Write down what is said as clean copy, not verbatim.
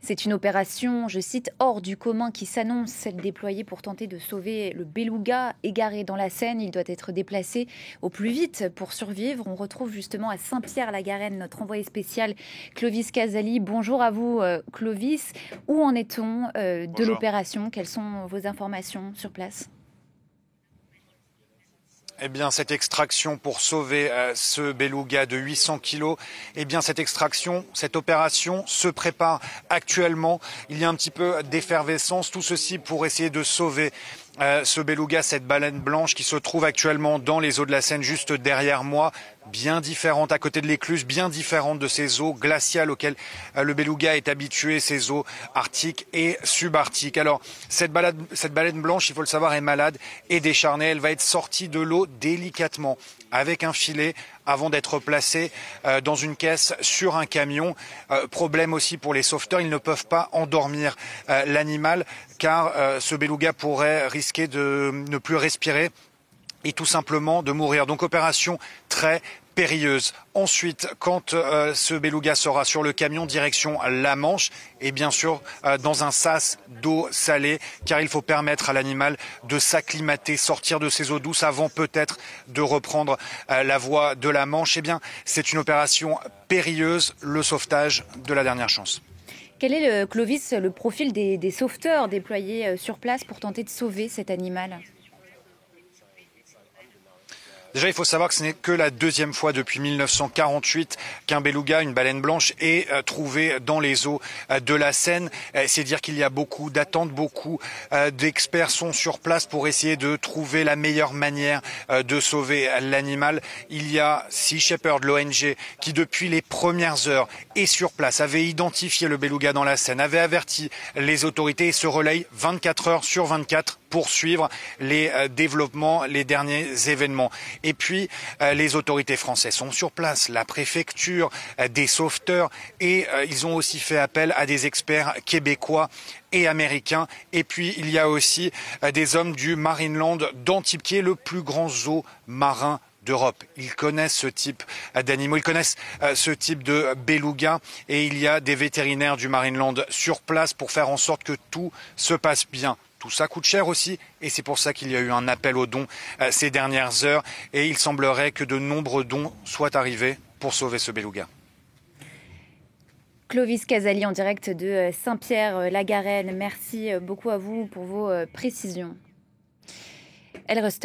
C'est une opération, je cite, hors du commun qui s'annonce, celle déployée pour tenter de sauver le beluga égaré dans la Seine. Il doit être déplacé au plus vite pour survivre. On retrouve justement à Saint-Pierre-la-Garenne notre envoyé spécial Clovis Casali. Bonjour à vous Clovis. Où en est-on de Bonjour. l'opération? Quelles sont vos informations sur place? Eh bien, cette extraction pour sauver ce beluga de 800 kilos, eh bien, cette extraction, cette opération se prépare actuellement. Il y a un petit peu d'effervescence, tout ceci pour essayer de sauver ce beluga, cette baleine blanche qui se trouve actuellement dans les eaux de la Seine juste derrière moi, bien différente à côté de l'écluse, bien différente de ces eaux glaciales auxquelles le beluga est habitué, ces eaux arctiques et subarctiques. Alors, cette baleine blanche, il faut le savoir, est malade et décharnée. Elle va être sortie de l'eau délicatement avec un filet avant d'être placée dans une caisse sur un camion. Problème aussi pour les sauveteurs, ils ne peuvent pas endormir l'animal car ce beluga pourrait risquer de ne plus respirer et tout simplement de mourir. Donc opération très périlleuse. Ensuite, quand ce beluga sera sur le camion, direction la Manche, et bien sûr dans un sas d'eau salée, car il faut permettre à l'animal de s'acclimater, sortir de ses eaux douces avant peut-être de reprendre la voie de la Manche. Eh bien, c'est une opération périlleuse, le sauvetage de la dernière chance. Quel est, Clovis, le profil des sauveteurs déployés sur place pour tenter de sauver cet animal? Déjà, il faut savoir que ce n'est que la deuxième fois depuis 1948 qu'un beluga, une baleine blanche, est trouvé dans les eaux de la Seine. C'est dire qu'il y a beaucoup d'attentes, beaucoup d'experts sont sur place pour essayer de trouver la meilleure manière de sauver l'animal. Il y a Sea Shepherd, l'ONG, qui depuis les premières heures est sur place, avait identifié le beluga dans la Seine, avait averti les autorités et se relaye 24 heures sur 24 pour suivre les développements, les derniers événements. Et puis, les autorités françaises sont sur place, la préfecture, des sauveteurs, et ils ont aussi fait appel à des experts québécois et américains. Et puis, il y a aussi des hommes du Marineland d'Antibes, qui est le plus grand zoo marin d'Europe. Ils connaissent ce type d'animaux, ils connaissent ce type de beluga, et il y a des vétérinaires du Marineland sur place pour faire en sorte que tout se passe bien. Tout ça coûte cher aussi et c'est pour ça qu'il y a eu un appel aux dons ces dernières heures et il semblerait que de nombreux dons soient arrivés pour sauver ce beluga. Clovis Casali en direct de Saint-Pierre-la-Garenne. Merci beaucoup à vous pour vos précisions. Elle reste